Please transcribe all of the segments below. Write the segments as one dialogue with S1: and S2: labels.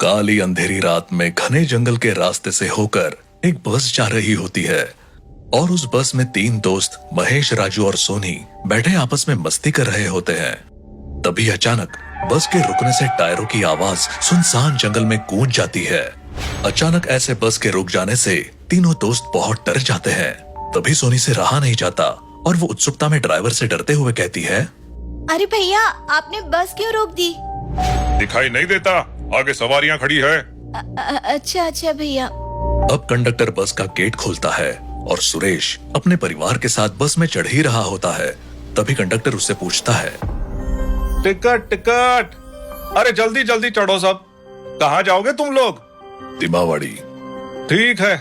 S1: काली अंधेरी रात में घने जंगल के रास्ते से होकर एक बस जा रही होती है और उस बस में तीन दोस्त महेश, राजू और सोनी बैठे आपस में मस्ती कर रहे होते हैं। तभी अचानक बस के रुकने से टायरों की आवाज सुनसान जंगल में गूंज जाती है। अचानक ऐसे बस के रुक जाने से तीनों दोस्त बहुत डर जाते हैं। तभी सोनी से रहा नहीं जाता और वो उत्सुकता में ड्राइवर से डरते हुए कहती है,
S2: अरे भैया, आपने बस क्यों रोक दी?
S3: दिखाई नहीं देता, आगे सवारियां खड़ी है।
S2: अच्छा भैया।
S1: अब कंडक्टर बस का गेट खोलता है और सुरेश अपने परिवार के साथ बस में चढ़ ही रहा होता है। तभी कंडक्टर उससे पूछता है,
S3: टिकट टिकट, अरे जल्दी जल्दी चढ़ो सब। कहाँ जाओगे तुम लोग?
S1: तिमावाड़ी।
S3: ठीक है,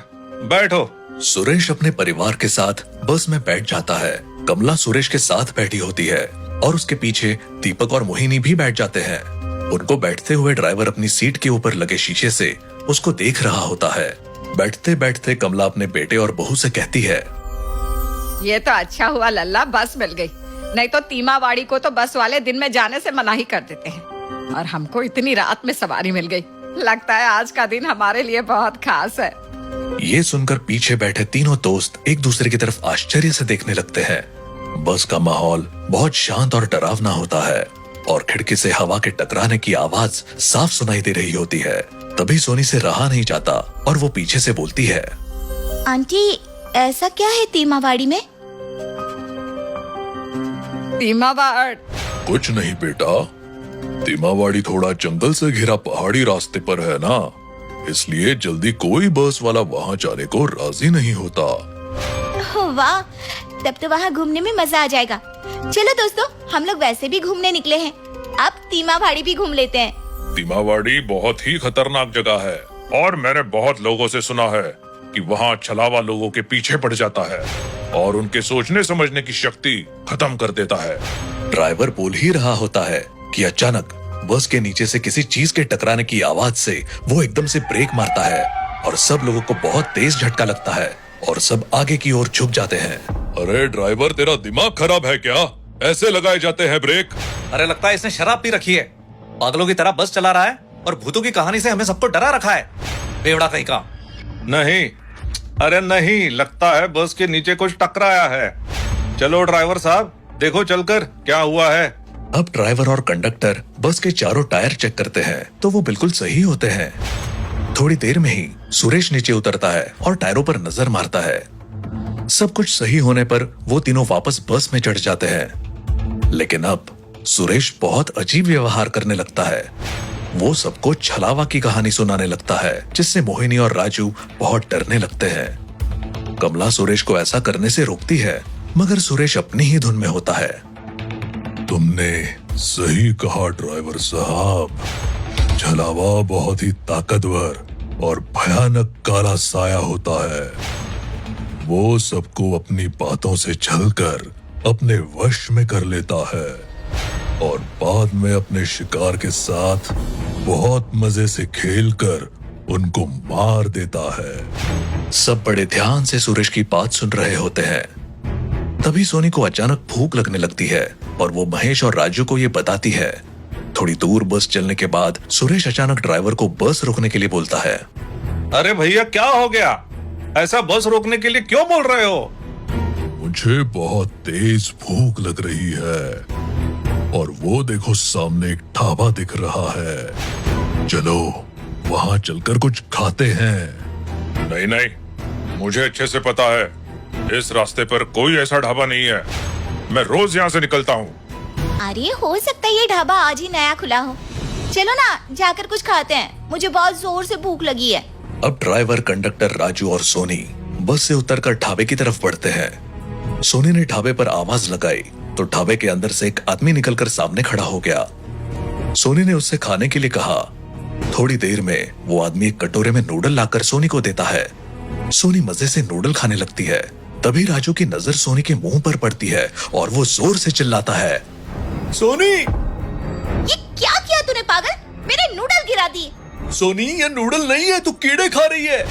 S3: बैठो।
S1: सुरेश अपने परिवार के साथ बस में बैठ जाता है। कमला सुरेश के साथ बैठी होती है और उसके पीछे दीपक और मोहिनी भी बैठ जाते हैं। उनको बैठते हुए ड्राइवर अपनी सीट के ऊपर लगे शीशे से उसको देख रहा होता है। बैठते बैठते कमला अपने बेटे और बहू से कहती है,
S4: ये तो अच्छा हुआ लल्ला, बस मिल गई, नहीं तो तीमावाड़ी को तो बस वाले दिन में जाने से मना ही कर देते हैं और हमको इतनी रात में सवारी मिल गई। लगता है आज का दिन हमारे लिए बहुत खास है।
S1: ये सुनकर पीछे बैठे तीनों दोस्त एक दूसरे की तरफ आश्चर्य से देखने लगते हैं। बस का माहौल बहुत शांत और डरावना होता है और खिड़की से हवा के टकराने की आवाज साफ सुनाई दे रही होती है। तभी सोनी से रहा नहीं जाता और वो पीछे से बोलती है,
S2: आंटी, ऐसा क्या है तीमावाड़ी में?
S4: तीमावाड़?
S1: कुछ नहीं बेटा, तीमावाड़ी थोड़ा जंगल से घिरा पहाड़ी रास्ते पर है ना, इसलिए जल्दी कोई बस वाला वहाँ जाने को राजी नहीं होता।
S2: वाह, तब तो वहाँ घूमने में मजा आ जाएगा। चलो दोस्तों, हम लोग वैसे भी घूमने निकले हैं, अब तीमावाड़ी भी घूम लेते हैं।
S3: तीमावाड़ी बहुत ही खतरनाक जगह है और मैंने बहुत लोगों से सुना है कि वहाँ छलावा लोगों के पीछे पड़ जाता है और उनके सोचने समझने की शक्ति खत्म कर देता है।
S1: ड्राइवर बोल ही रहा होता है कि अचानक बस के नीचे से किसी चीज के टकराने की आवाज से वो एकदम से ब्रेक मारता है और सब लोगों को बहुत तेज झटका लगता है और सब आगे की ओर झुक जाते हैं।
S3: अरे ड्राइवर, तेरा दिमाग खराब है क्या? ऐसे लगाए जाते हैं ब्रेक?
S5: अरे लगता है इसने शराब पी रखी है, पागलों की तरह बस चला रहा है और भूतों की कहानी से हमें सबको डरा रखा है। बेवड़ा कहीं का।
S3: नहीं, अरे नहीं, लगता है बस के नीचे कुछ टकराया है। चलो ड्राइवर साहब, देखो चलकर क्या हुआ है।
S1: अब ड्राइवर और कंडक्टर बस के चारों टायर चेक करते हैं तो वो बिल्कुल सही होते हैं। थोड़ी देर में ही सुरेश नीचे उतरता है और टायरों पर नजर मारता है। सब कुछ सही होने पर वो तीनों वापस बस में चढ़ जाते हैं। लेकिन अब सुरेश बहुत अजीब व्यवहार करने लगता है। वो सबको छलावा की कहानी सुनाने लगता है जिससे मोहिनी और राजू बहुत डरने लगते हैं। कमला सुरेश को ऐसा करने से रोकती है मगर सुरेश अपनी ही धुन में होता है। तुमने सही कहा ड्राइवर साहब, छलावा बहुत ही ताकतवर और भयानक काला साया होता है। वो सबको अपनी बातों से छलकर अपने वश में कर लेता है और बाद में अपने शिकार के साथ बहुत मजे से खेलकर उनको मार देता है। सब बड़े ध्यान से सुरेश की बात सुन रहे होते हैं। तभी सोनी को अचानक भूख लगने लगती है और वो महेश और राजू को ये बताती है। थोड़ी दूर बस चलने के बाद सुरेश अचानक ड्राइवर को बस रोकने के लिए बोलता है,
S3: अरे भैया, क्या हो गया? ऐसा बस रोकने के लिए क्यों बोल रहे हो?
S1: मुझे बहुत तेज भूख लग रही है और वो देखो सामने एक ढाबा दिख रहा है, चलो वहाँ चलकर कुछ खाते हैं।
S3: नहीं नहीं, मुझे अच्छे से पता है, इस रास्ते पर कोई ऐसा ढाबा नहीं है। मैं रोज यहाँ से निकलता हूँ।
S2: अरे हो सकता है ये ढाबा आज ही नया खुला हो। चलो ना, जाकर कुछ खाते हैं, मुझे बहुत जोर से भूख लगी है।
S1: अब ड्राइवर, कंडक्टर, राजू और सोनी बस से उतरकर ढाबे की तरफ बढ़ते हैं। सोनी ने ढाबे पर आवाज लगाई तो ढाबे के अंदर से एक आदमी निकलकर सामने खड़ा हो गया। सोनी ने उससे खाने के लिए कहा। थोड़ी देर में वो आदमी एक कटोरे में नूडल लाकर सोनी को देता है। सोनी मजे से नूडल खाने लगती है। तभी राजू की नजर सोनी के मुंह पर पड़ती है और वो जोर से चिल्लाता है, सोनी!
S2: ये क्या किया तूने पागल? मेरे नूडल गिरा दिए।
S1: सोनी, ये नूडल नहीं है, तू कीड़े खा रही है।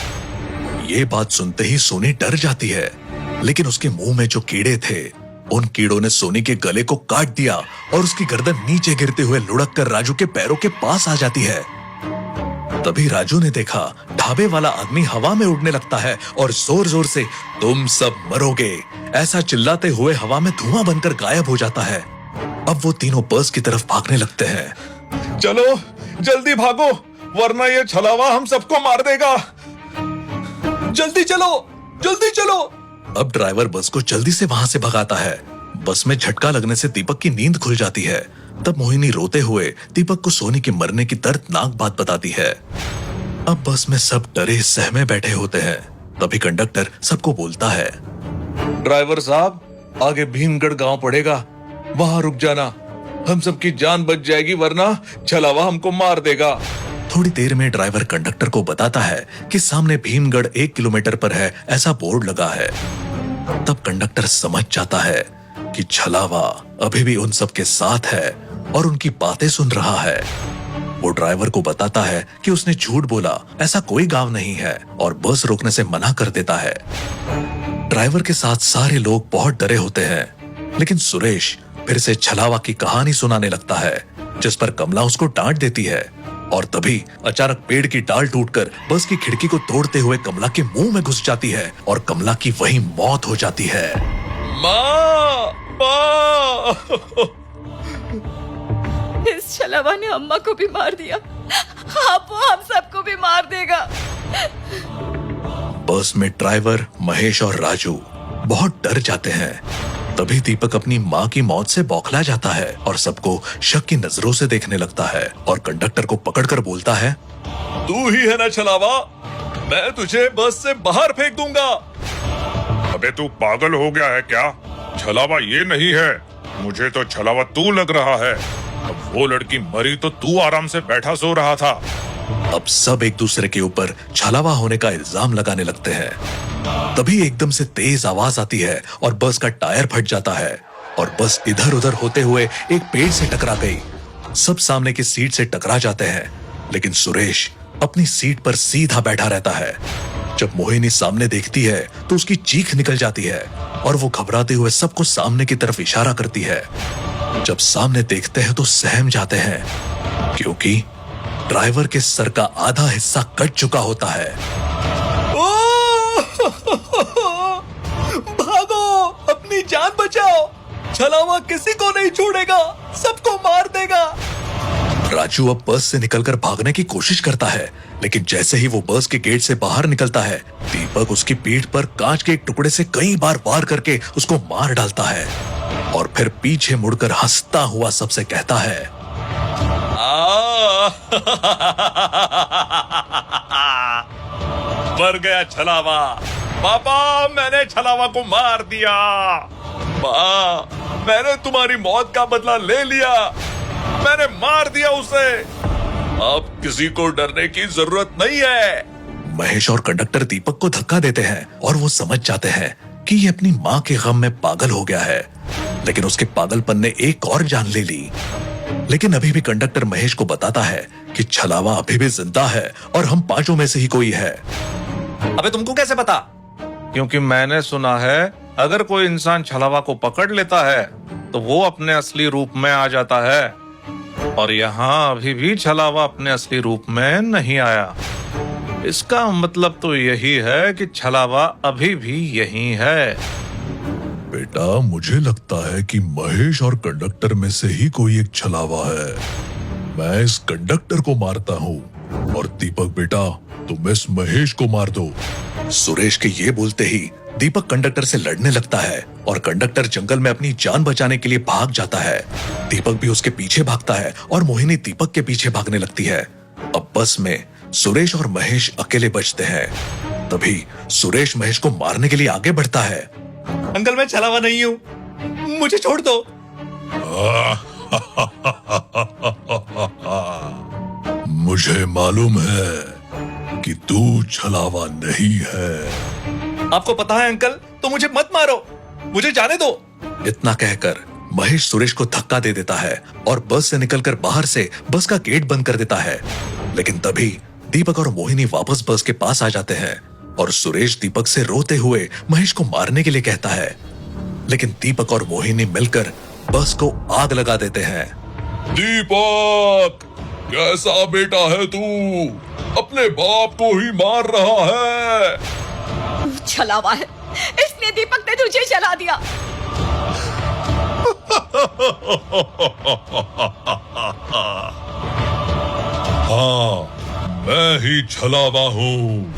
S1: ये बात सुनते ही सोनी डर जाती है, लेकिन उसके मुंह में जो कीड़े थे उन कीड़ों ने सोनी के गले को काट दिया और उसकी गर्दन नीचे गिरते हुए लुढ़क कर राजू के पैरों के पास आ जाती है। तभी राजू ने देखा ढाबे वाला आदमी हवा में उड़ने लगता है और जोर जोर से तुम सब मरोगे ऐसा चिल्लाते हुए हवा में धुआं बनकर गायब हो जाता है। अब वो तीनों बस की तरफ भागने लगते हैं।
S3: चलो जल्दी भागो, वरना ये छलावा हम सबको मार देगा।
S1: जल्दी चलो, जल्दी चलो। अब ड्राइवर बस को जल्दी से वहां से भगाता है। बस में झटका लगने से दीपक की नींद खुल जाती है। तब मोहिनी रोते हुए दीपक को सोनी के मरने की दर्दनाक बात बताती है। अब बस में सब डरे सहमे बैठे होते हैं। तभी कंडक्टर सबको बोलता है,
S3: ड्राइवर साहब, आगे भीमगढ़ गांव पड़ेगा, वहां रुक जाना, हम सबकी जान बच जाएगी, वरना छलावा हमको मार देगा।
S1: थोड़ी देर में ड्राइवर कंडक्टर को बताता है कि सामने भीमगढ़ 1 किलोमीटर पर है, ऐसा बोर्ड लगा है। तब कंडक्टर समझ जाता है कि छलावा अभी भी उन सब के साथ है और उनकी बातें सुन रहा है। वो ड्राइवर को बताता है कि उसने झूठ बोला, ऐसा कोई गांव नहीं है, और बस रोकने से मना कर देता है। ड्राइवर के साथ सारे लोग बहुत डरे होते हैं, लेकिन सुरेश फिर से छलावा की कहानी सुनाने लगता है, जिस पर कमला उसको डांट देती है। और तभी अचानक पेड़ की डाल टूटकर बस की खिड़की को तोड़ते हुए कमला के मुंह में घुस जाती है और कमला की वहीं मौत हो जाती है।
S3: माँ, माँ।
S4: इस छलावा ने अम्मा को भी मार दिया, अब वो हम सबको भी मार देगा।
S1: बस में ड्राइवर, महेश और राजू बहुत डर जाते हैं। तभी दीपक अपनी माँ की मौत से बौखला जाता है और सबको शक की नजरों से देखने लगता है और कंडक्टर को पकड़कर बोलता है,
S3: तू ही है ना छलावा, मैं तुझे बस से बाहर फेंक दूंगा। अबे तू पागल हो गया है क्या? छलावा ये नहीं है, मुझे तो छलावा तू लग रहा है। अब वो लड़की मरी तो तू आराम से बैठा सो रहा था।
S1: अब सब एक दूसरे के ऊपर छलावा होने का इल्जाम लगाने लगते हैं। तभी एकदम से तेज आवाज आती है और बस का टायर फट जाता है और बस इधर उधर होते हुए एक पेड़ से टकरा गई। सब सामने की सीट से टकरा जाते हैं, लेकिन सुरेश अपनी सीट पर सीधा बैठा रहता है। जब मोहिनी सामने देखती है तो उसकी चीख निकल जाती है और वो घबराते हुए सबको सामने की तरफ इशारा करती है। जब सामने देखते हैं तो सहम जाते हैं, क्योंकि ड्राइवर के सर का आधा हिस्सा कट चुका होता है।
S5: भागो, अपनी जान बचाओ, छलावा किसी को नहीं छोड़ेगा, सबको मार देगा।
S1: राजू अब बस से निकलकर भागने की कोशिश करता है, लेकिन जैसे ही वो बस के गेट से बाहर निकलता है, दीपक उसकी पीठ पर कांच के एक टुकड़े से कई बार वार करके उसको मार डालता है और फिर पीछे मुड़कर हंसता हुआ सबसे कहता है,
S3: मर गया छलावा। पापा, मैंने छलावा को मार दिया। माँ, मैंने तुम्हारी मौत का बदला ले लिया, मैंने मार दिया उसे। अब किसी को डरने की जरूरत नहीं है।
S1: महेश और कंडक्टर दीपक को धक्का देते हैं और वो समझ जाते हैं कि ये अपनी माँ के गम में पागल हो गया है, लेकिन उसके पागलपन ने एक और जान ले ली। लेकिन अभी भी कंडक्टर महेश को बताता है कि छलावा अभी भी जिंदा है और हम पांचों में से ही कोई है।
S5: अबे तुमको कैसे पता?
S3: क्योंकि मैंने सुना है, अगर कोई इंसान छलावा को पकड़ लेता है तो वो अपने असली रूप में आ जाता है, और यहाँ अभी भी छलावा अपने असली रूप में नहीं आया। इसका मतलब तो यही है कि छलावा अभी भी यही है।
S1: बेटा, मुझे लगता है कि महेश और कंडक्टर में से ही कोई एक छलावा है। मैं इस कंडक्टर को मारता हूँ और दीपक बेटा, तुम इस महेश को मार दो। सुरेश के ये बोलते ही दीपक कंडक्टर से लड़ने लगता है और कंडक्टर जंगल में अपनी जान बचाने के लिए भाग जाता है। दीपक भी उसके पीछे भागता है और मोहिनी दीपक के पीछे भागने लगती है। अब बस में सुरेश और महेश अकेले बचते हैं। तभी सुरेश महेश को मारने के लिए आगे बढ़ता है।
S5: अंकल, मैं छलावा नहीं हूँ, मुझे छोड़ दो।
S1: मुझे मालूम है कि तू छलावा नहीं है।
S5: आपको पता है अंकल, तो मुझे मत मारो, मुझे जाने दो।
S1: इतना कहकर महेश सुरेश को धक्का दे देता है और बस से निकलकर बाहर से बस का गेट बंद कर देता है। लेकिन तभी दीपक और मोहिनी वापस बस के पास आ जाते हैं और सुरेश दीपक से रोते हुए महेश को मारने के लिए कहता है, लेकिन दीपक और मोहिनी मिलकर बस को आग लगा देते हैं।
S3: दीपक, कैसा बेटा है तू?
S1: अपने बाप को ही मार रहा है।
S4: छलावा है, इसलिए दीपक ने तुझे जला दिया।
S1: हाँ, मैं ही छलावा हूँ।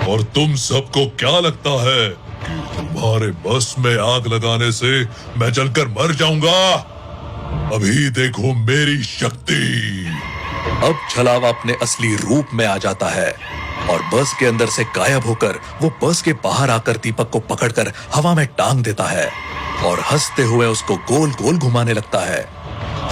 S1: और तुम सबको क्या लगता है कि तुम्हारे बस में आग लगाने से मैं जलकर मर जाऊंगा? अभी देखो मेरी शक्ति। अब छलावा अपने असली रूप में आ जाता है और बस के अंदर से गायब होकर वो बस के बाहर आकर दीपक को पकड़कर हवा में टांग देता है और हंसते हुए उसको गोल गोल घुमाने लगता है।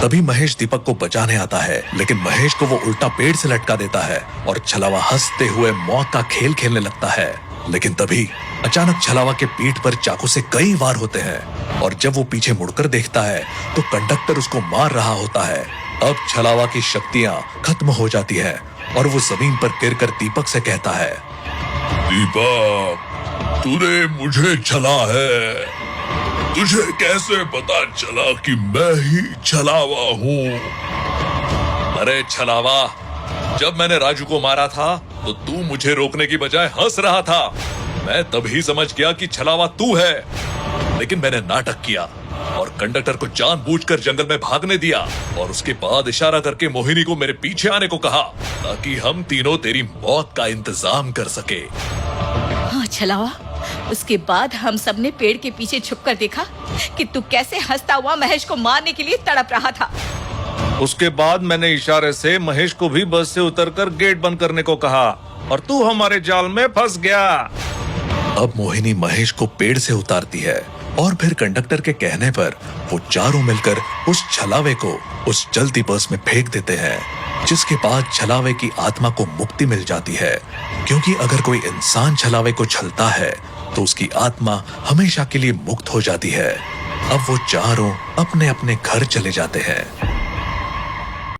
S1: तभी महेश दीपक को बचाने आता है, लेकिन महेश को वो उल्टा पेड़ से लटका देता है और छलावा हंसते हुए मौत का खेल खेलने लगता है। लेकिन तभी अचानक छलावा के पीठ पर चाकू से कई वार होते हैं और जब वो पीछे मुड़कर देखता है तो कंडक्टर उसको मार रहा होता है। अब छलावा की शक्तियां खत्म हो जाती है और वो जमीन पर गिरकर दीपक से कहता है, दीपक, तूने मुझे छला है। तुझे कैसे पता चला कि मैं ही छलावा हूँ?
S3: अरे छलावा, जब मैंने राजू को मारा था तो तू मुझे रोकने की बजाय हंस रहा था। मैं तभी समझ गया कि छलावा तू है, लेकिन मैंने नाटक किया और कंडक्टर को जानबूझकर जंगल में भागने दिया और उसके बाद इशारा करके मोहिनी को मेरे पीछे आने को कहा ताकि हम तीनों तेरी मौत का इंतजाम कर सके।
S4: हाँ छलावा, उसके बाद हम सब ने पेड़ के पीछे छुपकर देखा कि तू कैसे हंसता हुआ महेश को मारने के लिए तड़प रहा था।
S3: उसके बाद मैंने इशारे से महेश को भी बस से उतरकर गेट बंद करने को कहा और तू हमारे जाल में फंस गया।
S1: अब मोहिनी महेश को पेड़ से उतारती है और फिर कंडक्टर के कहने पर वो चारों मिलकर उस छलावे को उस जलती बस में फेंक देते हैं, जिसके बाद छलावे की आत्मा को मुक्ति मिल जाती है। क्योंकि अगर कोई इंसान छलावे को छलता है तो उसकी आत्मा हमेशा के लिए मुक्त हो जाती है। अब वो चारों अपने अपने घर चले जाते हैं।